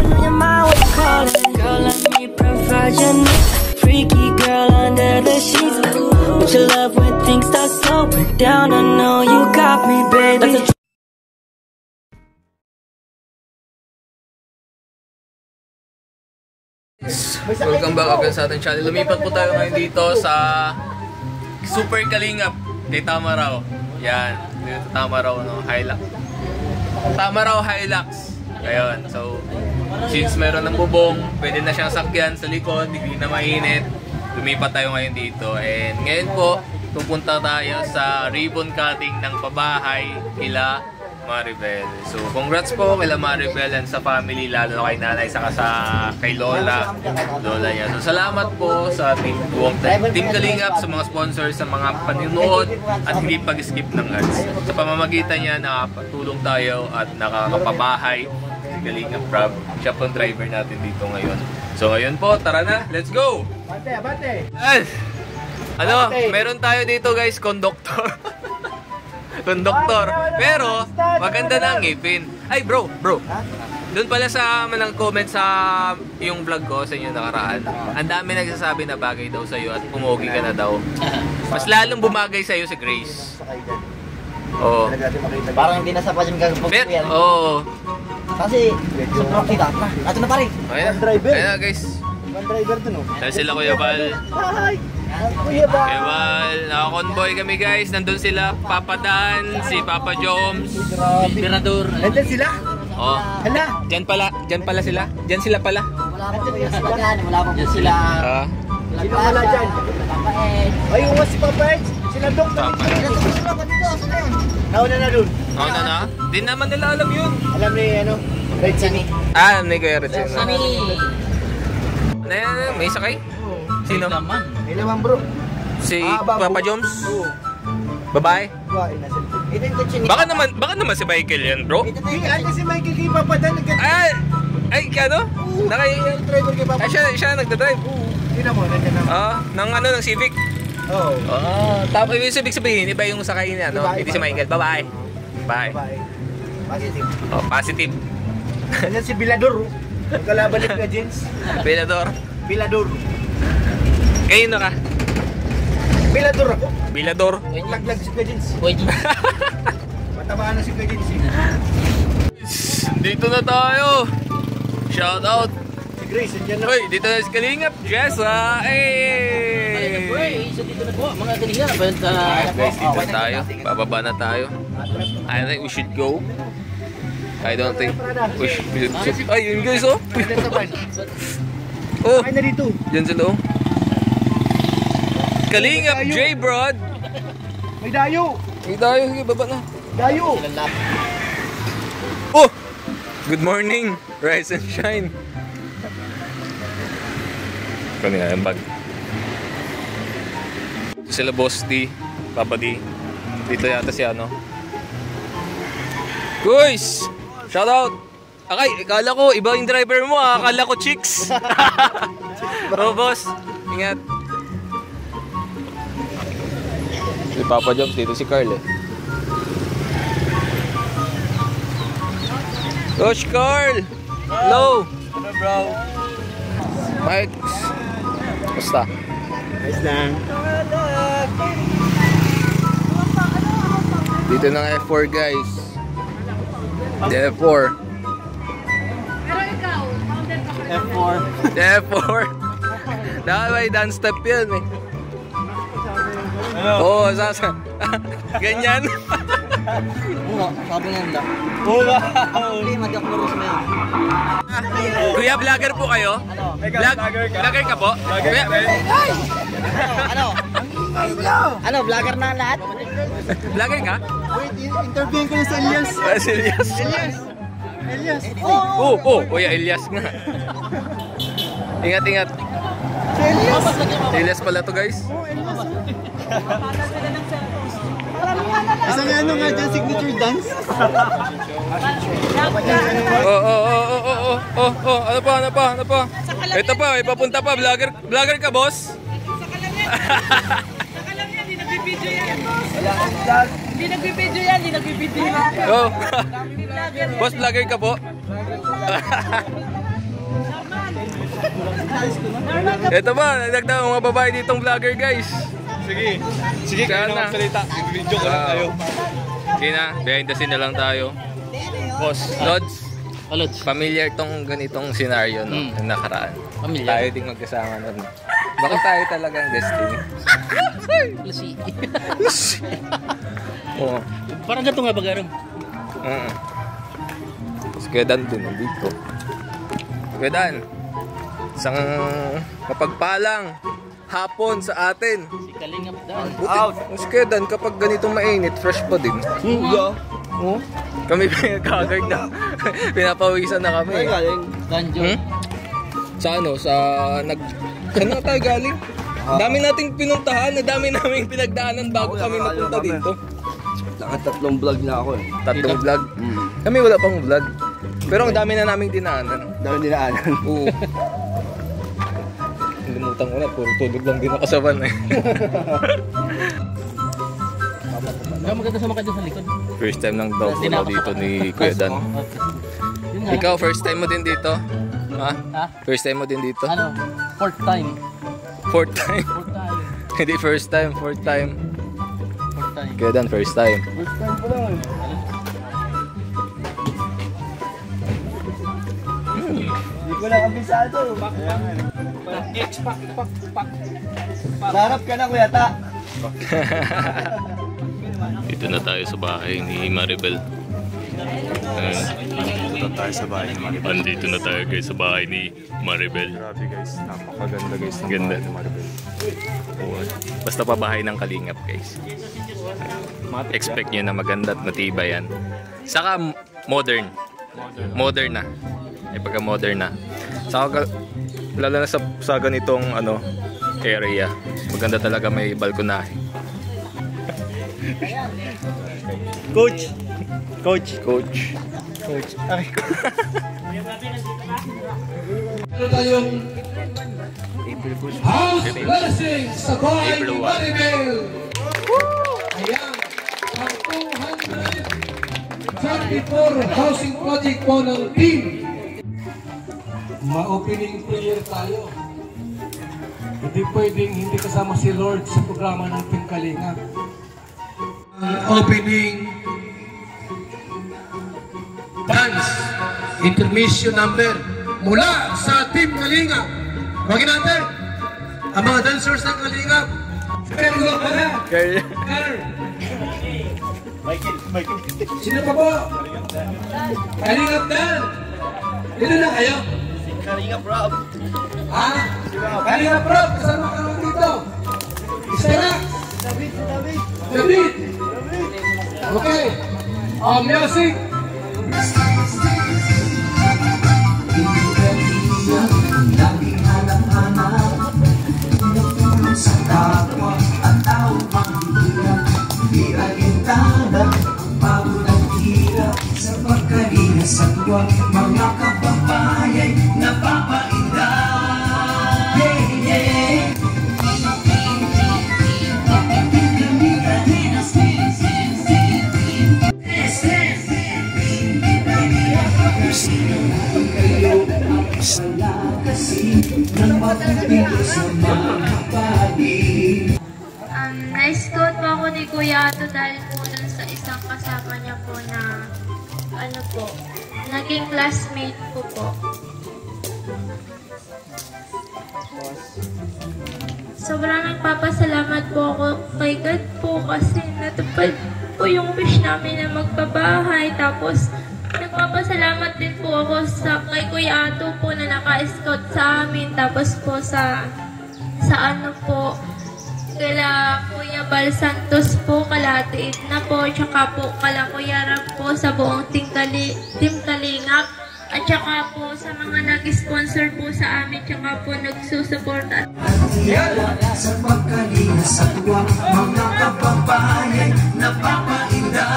in your mind, what you call it? Girl, let me provide your needs. Freaky girl under the sheets. With your love when things start slowing down, I know you got me, baby. Welcome back again sa ating channel. Lumipat po tayo ngayon dito sa Super Kalingap kay Tamaraw. Yan, dito Tamaraw, no? Hilux. Tamaraw Hilux. Ayun, so since meron ng bubong, pwede na siyang sakyan sa likod, hindi na mainit. Lumipat tayo ngayon dito. And ngayon po, pupunta tayo sa ribbon cutting ng pabahay kila Maribel. So, congrats po kila Maribel and sa family, lalo na kay nanay, saka kay Lola niya. So, salamat po sa buong Team Kalingap, sa mga sponsors, sa mga panunood at hindi pag-skip ng ads. Sa pamamagitan niya, nakapatulong tayo at nakakapabahay si Kalingap Rob. Siya po ang driver natin dito ngayon. So, ngayon po, tara na, let's go! Bate! Ano, meron tayo dito guys, conductor. Conductor. Pero, maganda na ang ngipin. Ay, bro. Doon pala sa manang comment sa yung vlog ko sa inyo nakaraan. Ang dami nagsasabi na bagay daw sa'yo at pumogi ka na daw. Mas lalong bumagay sa'yo si Grace. Oo. Parang hindi na sapat yung gagawin ko yan. Oo. Kasi, sobrang kita. Ato na pare. Ayan na guys. One driver dun oh. Dahil sila Kuya Val. Hi! Kuya Val! Kuya Val. Naka-convoy kami guys. Nandun sila Papa Dan, si Papa Joms, Mirador. Nandun sila? Oh. Hala! Diyan pala sila. Diyan sila pala. Wala pa po sila. Sino wala dyan? Ay, uwas si Papa Ed. Sila Dok. Nauna na dun. Nauna na? Di naman nila alam yun. Alam ni Red Sunny. Alam ni Kuya Red Sunny. May sakay? Sino? May naman bro. Si Papa Joms? Babae? Baka naman si Michael yan, bro. Ano si Michael kay Papa Dan? Ay, ano? Driver kay Papa. Siya nagdadrive. Tingnan mo, nandiyan na. Ng Civic. Oo. Tapos ibig sabihin, iba yung sakay niya, no? Hindi si Michael. Bye. Positive. Oh, positive. Nandiyan si Bilador. Magkalaban ni Kuya Jens. Bilador. Kayo na ka? Bilador ako. Bilador. Laglag si Kuya Jens. Matamaan na si Kuya Jens. Dito na tayo. Shout out. Si Grace, nandiyan na. Hoy, dito na si Kalingap. Jessa. So dito na po, mga Kalingap. Guys, dito na tayo. Bababa na tayo. I think we should go. I don't think we should. Ay, yun guys, oh. Oh, ay na dito. dyan sila, oh. Kalingap J. Brad. May dayo. Sige, baba na. Dayo. Oh! Good morning. Rise and shine. Kanina yung bag. Sila Boss D, Papa D. Dito yata si ano. Guys! Shout out! Akay, akala ko, iba yung driver mo ah. Akala ko chicks. Oh, boss. Ingat. Si Papa Joms, dito si Carl eh. Coach Carl! Hello! Ano bro? Mike! Basta? Nice lang. Dito ng F4 guys. The F4. F4. The F4. Dahil may dance step yan eh. Oo, sasa. Ganyan. Sabi nga nila. Hindi, mag-aklaro sa mga. Kuya, vlogger po kayo? Vlogger ka po? Ano, vlogger na lahat? Vlogger ka? Wait, interviewin ko na sa Elias. Si Elias. Kuya Elias nga. Ingat. Si Elias pala to guys. Isang ano nga dyan, signature dance? Ano pa? Ito pa, may papunta pa. Vlogger ka, boss? Hindi nagbibideo yan. Oh. Boss, vlogger ka po? Ito ba, nagdagdag mga babae ditong vlogger guys. Sige. Sige, kayo na magsalita. Video ko lang tayo. Sige na, behind the scene na lang tayo. Boss, Lods, familiar tong ganitong scenario no, yung nakaraan. Familiar. Tayo ding magkasama nun. Bakit tayo talagang destiny? Lucy. Oo. Parang ganito nga bagaram. Tapos Kuya Dan din nandito. Kuya Dan, isang mapagpalang hapon sa atin. Si Kalingap Dan. Mas Kuya Dan, kapag ganitong mainit, fresh pa din. Oo. Kami pinagkagard na. Pinapawisan na kami. Ay, galing. Danjo. Sa ano? Saan na tayo galing? Dami nating pinuntahan, dami naming pinagdaanan bago kami napunta dito. Naka-3 vlog na ako eh. 3 vlog? Kami wala pang vlog. Pero ang dami na naming dinaanan. Oo. Nalimutan ko na, puro tulog lang din ako sa van eh. Maganda sa makadyo sa likod. First time lang daw po dito ni Kuya Dan. Ikaw, first time mo din dito? Ha? First time mo din dito? Ano? Fourth time. Fourth time? Hindi first time, fourth time. Kuya Dan, first time. First time pa lang. Hindi ko lang abisado. Sarap ka na Kuya Ta. Dito na tayo sa bahay ni Maribel. Dito tayo sa bahay ni Maribel. Andito na tayo guys sa bahay ni Maribel. Grabe guys, napakaganda guys ng Ganda. bahay ni Maribel. Basta pa bahay ng Kalingap guys. Expect nyo na maganda at matibay yan. Saka modern. Modern na. Ay pagka modern na. Saka lalo na sa ganitong ano area. Maganda talaga, may balkonahe. Coach. Ay, Meron tayong house blessing sa bahay ni Maribel. Ayan, ang 234 housing project po ng team. Ma-opening prayer tayo. Hindi pwedeng hindi kasama si Lord sa programa ng Team Kalingap. Opening dance intermission number mula sa Team Kalingap. Huwagin natin ang mga dancers ng Kalingap. Pero ka na. Michael. Sino pa po? Kalingap Dan. Dito na kayo. Kalingap Rob. Ha? Kalingap Rob. Kasama ka naman dito. Istera. David. Okay. Music. Laging hanap-hanap natulog sa kapwa at tao manghihirap. Di alintana ang pagod at hirap sa pagkalina sa tuwa. Mga kababayay napapainda. Na-scout po ako ni Kuya Ato dahil po dun sa isang kasama niya po na ano po, naging classmate ko po. Sobrang nagpapasalamat po ako kay God po kasi natupad po yung wish namin na magpabahay. Tapos nagpapasalamat din po ako sa kay Kuya Ato po na naka-scout sa amin. Tapos po sa ano po, kala Kuya Bal Santos po, kalatiit na po, tsaka po kala Kuya Rab po sa buong Team Kalingap, at tsaka po sa mga nag-sponsor po sa amin, tsaka po nagsusuporta. Sa pagkalina sa tuwa, mga kababayan napapainda.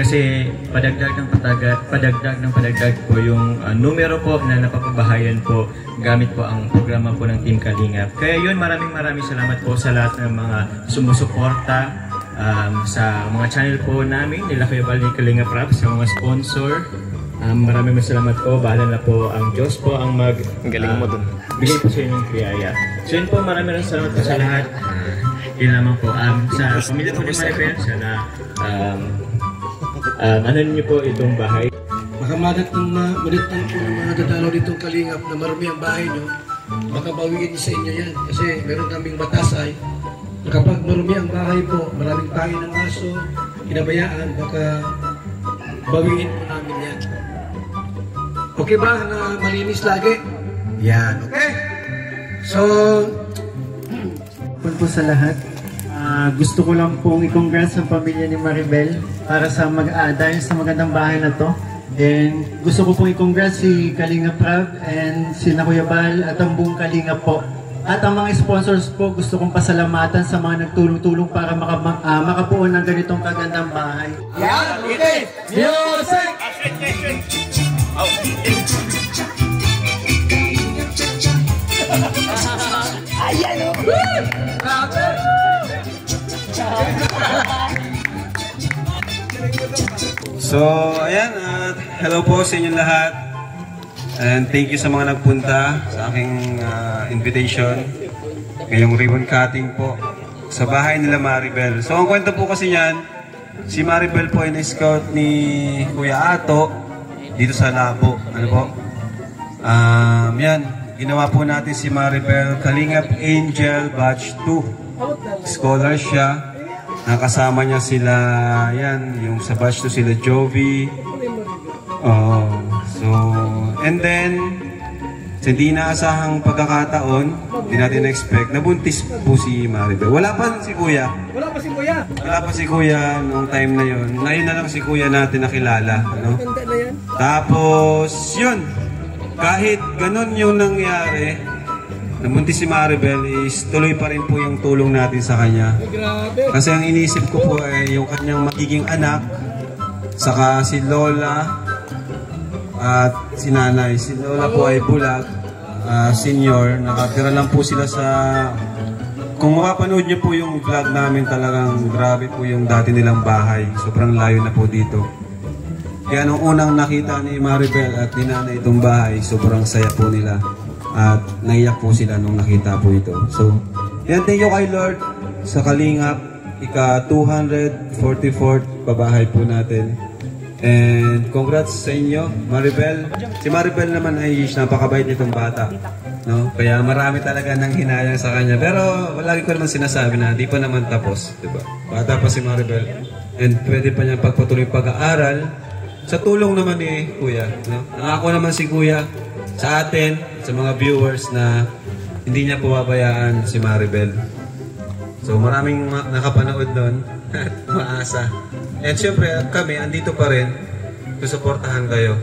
Kasi padagdag po yung numero po na napapabahayan po gamit po ang programa po ng Team Kalingap. Kaya yun, maraming salamat po sa lahat ng mga sumusuporta sa mga channel po namin, nila Kuya Bal ni Kalingap Rap, sa mga sponsor. Maraming salamat po. Bahala na po ang Diyos po ang galing mo dun. Bigay po sa inyong kriyaya. So yun po, maraming salamat po sa lahat. Yun naman po. Sa pamilya po ni Maribel, sana ano niyo po itong bahay. Makamadat po ng mga dadalaw ditong Kalingap na marumi ang bahay nyo, makabawiin niyo sa inyo yan. Kasi meron kaming batas ay na kapag marumi ang bahay po, maraming bahay ng aso, inabayaan, baka bawiin po namin yan. Okay ba na malinis lagi? Yan, okay? So, po sa lahat. Gusto ko lang pong i-congrats ang pamilya ni Maribel para sa dahil sa magandang bahay na to. And gusto ko pong i-congrats si Kalingap Rab and si Kuya Bal at ang buong Kalingap po. At ang mga sponsors po, gusto kong pasalamatan sa mga nagtulong-tulong para makabuo ng ganitong kagandang bahay. yan, okay! Music! Ayan o! So, ayan, hello po sa inyong lahat. And thank you sa mga nagpunta sa aking invitation. Ngayong ribbon cutting po sa bahay nila Maribel. So, ang kwento po kasi niyan, si Maribel po ay na-scout ni Kuya Ato dito sa Labo. Ano po? Yan, ginawa po natin si Maribel Kalingap Angel Batch 2. Scholar siya. Nakasama niya sila, yan, yung sa batch 2 sila Jovi. And then, sa hindi inaasahang pagkakataon, hindi natin na-expect, nabuntis po si Maribel. Wala pa si Kuya. Wala pa si Kuya. Wala pa si Kuya noong time na yun. Ngayon na lang si Kuya natin nakilala. Ano? Tapos, yun. Kahit ganun yung nangyari, nabuntis si Maribel is tuloy pa rin po yung tulong natin sa kanya. Kasi ang iniisip ko po ay yung kanyang magiging anak, saka si Lola at si Nanay. Si Lola po ay bulag, senior. Nakatira lang po sila sa... Kung makapanood niyo po yung vlog namin, talagang grabe po yung dati nilang bahay. Sobrang layo na po dito. Kaya nung unang nakita ni Maribel at ni Nanay itong bahay, sobrang saya po nila. At naiyak po sila nung nakita po ito. So, yan, thank you kay Lord sa Kalingap, ika-244 pabahay po natin. And congrats sa inyo, Maribel. Si Maribel naman ay napakabait nitong bata. No? Kaya marami talaga nang hinayang sa kanya. Pero lagi ko naman sinasabi na di pa naman tapos. Diba? Bata pa si Maribel. And pwede pa niya pagpatuloy pag-aaral. Sa tulong naman ni Kuya. No? Nangako naman si Kuya sa atin, sa mga viewers na hindi niya pababayaan si Maribel. So maraming nakapanood doon at maasa. And syempre kami, andito pa rin, susuportahan kayo.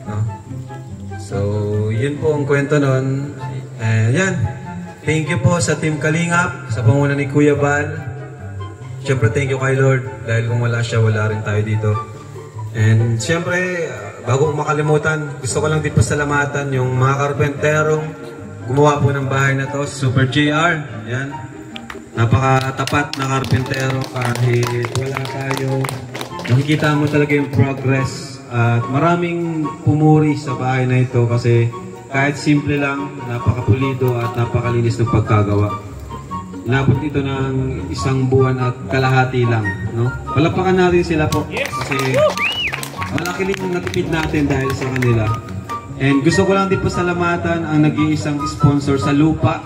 No? So yun po ang kwento nun. Yan. Thank you po sa Team Kalingap, sa panguna ni Kuya Bal. Syempre thank you kay Lord, dahil kung wala siya, wala rin tayo dito. And syempre, bago ko makalimutan, gusto ko lang din pasalamatan yung mga karpenterong gumawa po ng bahay na to, Super JR. Yan. Napakatapat na karpentero kahit wala tayo. Nakikita mo talaga yung progress. At maraming pumuri sa bahay na ito kasi kahit simple lang, napakapulido at napakalinis ng pagkagawa. Inabot ito ng 1 buwan at kalahati lang. No? Palapakan natin sila po kasi malaki rin yung natipid natin dahil sa kanila. And gusto ko lang din pasalamatan ang nag-iisang sponsor sa lupa,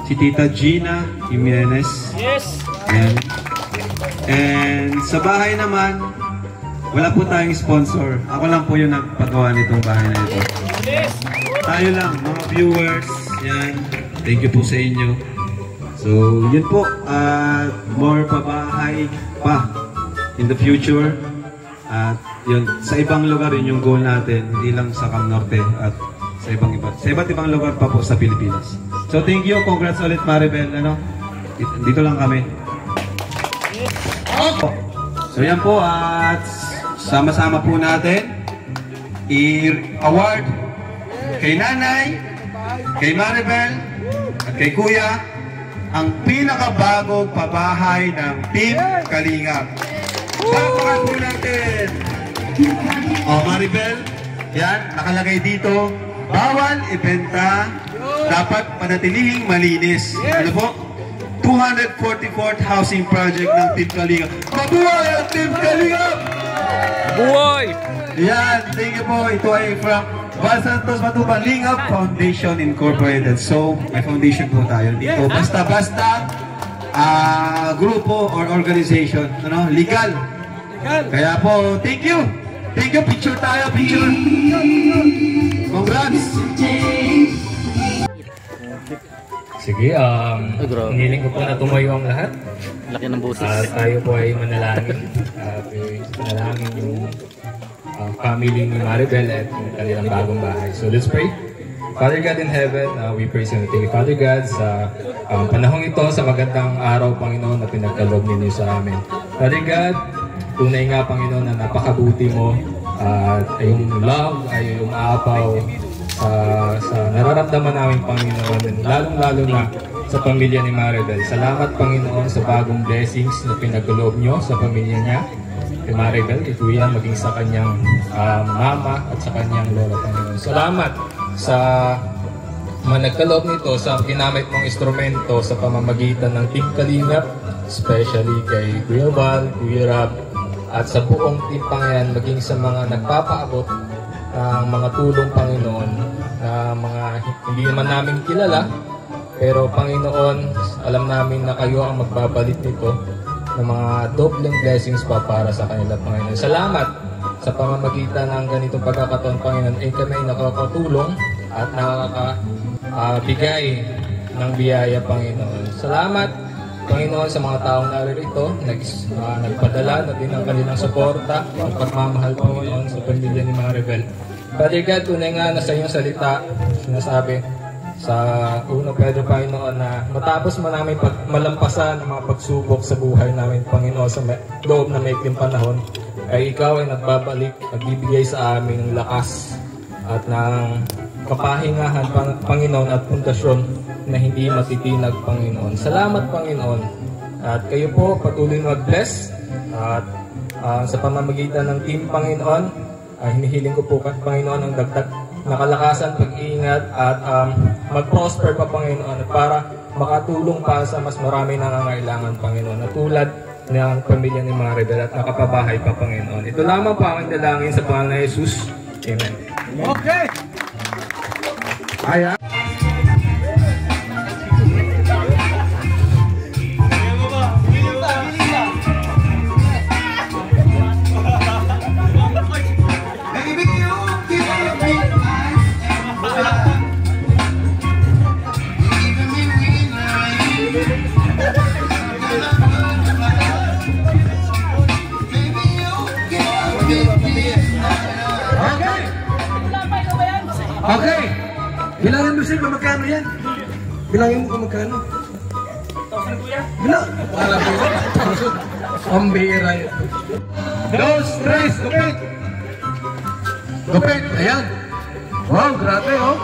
si Tita Gina Jimenez. Yes! And sa bahay naman, wala po tayong sponsor. Ako lang po yung nagpagawa nitong bahay na ito. Tayo lang, mga viewers. Yan. Thank you po sa inyo. So, yun po. More pabahay pa in the future. At yun, sa ibang lugar yun yung goal natin, hindi lang sa Cam Norte at sa iba't ibang lugar pa po sa Pilipinas. So thank you, congrats ulit Maribel, ano? Dito lang kami. So yan po at sama-sama po natin i-award kay Nanay, kay Maribel, at kay Kuya ang pinakabagong pabahay ng Team Kalingap. Palakpakan po natin! Maribel, yan, nakalagay dito, bawal ibenta, dapat panatilihing malinis. Ano po? 244th housing project ng Team Kalingap. Mabuhay ang Team Kalingap! Buhay! Yan, thank you po. Ito ay from Val Santos Matubang Kalingap Foundation Incorporated. So, may foundation po tayo dito. Basta-basta grupo or organization, ano, legal. Kaya po, thank you. Thank you. Picture tayo, picture. Congrats. Sige, hiniling ko po na tumayo ang lahat. Laki ng boses. Tayo po ay manalangin. Manalangin yung family ni Maribel at yung kanilang bagong bahay. So let's pray. Father God in heaven, we praise and thank you, Father God, sa panahong ito, sa magandang araw, Panginoon, na pinagkaloob ninyo sa amin. Father God, tunay nga, Panginoon, na napakabuti mo at yung love ay umaapaw sa nararamdaman namin, Panginoon, lalong-lalo na sa pamilya ni Maribel. Salamat, Panginoon, sa bagong blessings na pinagkaloob nyo sa pamilya niya, kay Maribel, kay Kuya, maging sa kanyang mama at sa kanyang lola, Panginoon. Salamat sa nagkaloob nito sa ginamit mong instrumento sa pamamagitan ng Team Kalingap, especially kay Kuya Val, Kuya Rab, at sa buong team Panginoon, maging sa mga nagpapaabot ng mga tulong, Panginoon, na mga hindi naman namin kilala, pero Panginoon, alam namin na kayo ang magbabalik nito ng mga dobleng blessings pa para sa kanila, Panginoon. Salamat sa pamamagitan ng ganitong pagkakataon, Panginoon, ay kami nakakatulong at nakakabigay ng biyaya, Panginoon. Salamat, Panginoon, sa mga taong naririto, nagpadala na din ang kanilang suporta, ang pagmamahal, Panginoon, sa pamilya ni Maribel. Father God, tunay nga na sa iyong salita, sinasabi sa 1 Pedro, Panginoon, na matapos man namin malampasan ang mga pagsubok sa buhay namin, Panginoon, sa loob na maikling panahon, ay ikaw ay nagbabalik, nagbibigay sa amin ng lakas at ng kapahingahan, Panginoon, at pundasyon na hindi matitinag, Panginoon. Salamat, Panginoon. At kayo po patuloy mag-bless at sa pamamagitan ng team, Panginoon, hinihiling ko po, Panginoon, ang dagdag na kalakasan, pag-iingat at mag-prosper pa, Panginoon, para makatulong pa sa mas marami nangangailangan, Panginoon, na tulad ng pamilya ni Maribel at nakapabahay pa, Panginoon. Ito lamang pa ang dalangin sa pangalan ni Jesus. Amen. Okay! Ayan. Okay. Bilangin mo siya kung magkano yan. Bilangin mo kung magkano. 1,000, Kuya? Bilang. Pambira yun. 2, 3, gupit. Gupit, ayan. Wow, grabe, oh.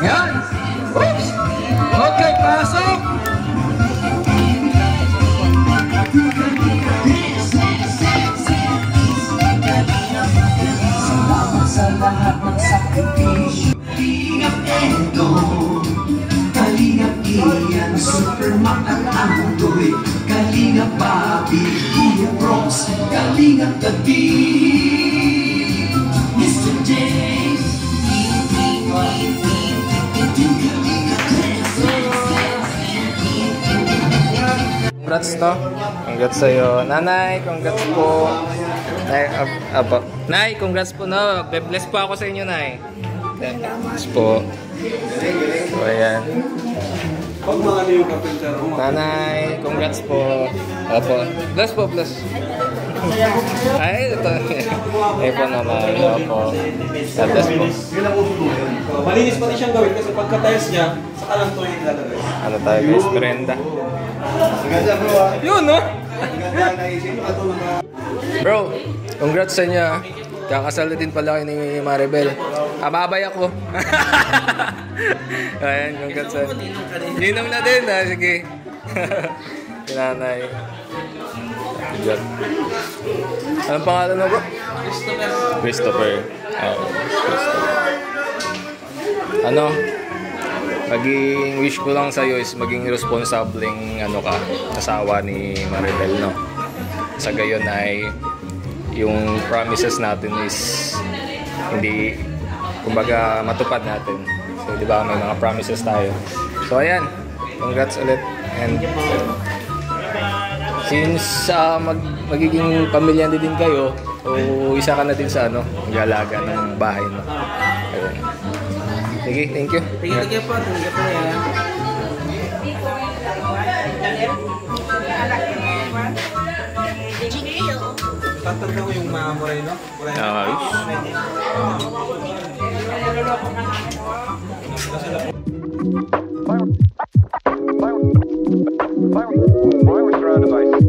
Yan. Oops. Okay, pasok. Salamat sa lahat ng sakripisyo. Kalingap Edo, Kalingap Ian, Superman at Andoy, Kalingap Bobby, Kuya Bronx, Kalingap David, Mr. J, Congrats to. Congrats sa'yo. Nanay, congrats po. Nay, Nay, congrats po, no. Bless po ako sa inyo, Nay. Congrats po. So, ayan. Nanay, congrats po. Opo. Bless po, bless. Ay, ito. Ay po naman. Opo. God bless po. Malinis pati siyang gawin kasi pagka-tiles niya, saka lang ito yung lalagay. Ano tayo guys? Merenda. Yun, no? Bro, Congrats sa inyo. Kakasal din pala kayo ni Maribel. Babay ako. Ayan, congrats sa Ninong na din. Sige. Kinanay. Diyan. Anong pangalan mo, bro? Christopher. Oh, Christopher. Ano? Maging wish ko lang sa'yo is maging responsableng asawa ni Maribel, no? Sa gayon ay yung promises natin is hindi, kumbaga, matupad natin. So, di ba, may mga promises tayo. So, ayan. Congrats ulit. And since magiging pamilya din kayo, so isa ka na din sa mag-alaga ng bahay, no? Ayun. Sige, thank you. Thank you po. Thank you po yan. Tatanda ko yung mga Moreno. Fire withdraw device.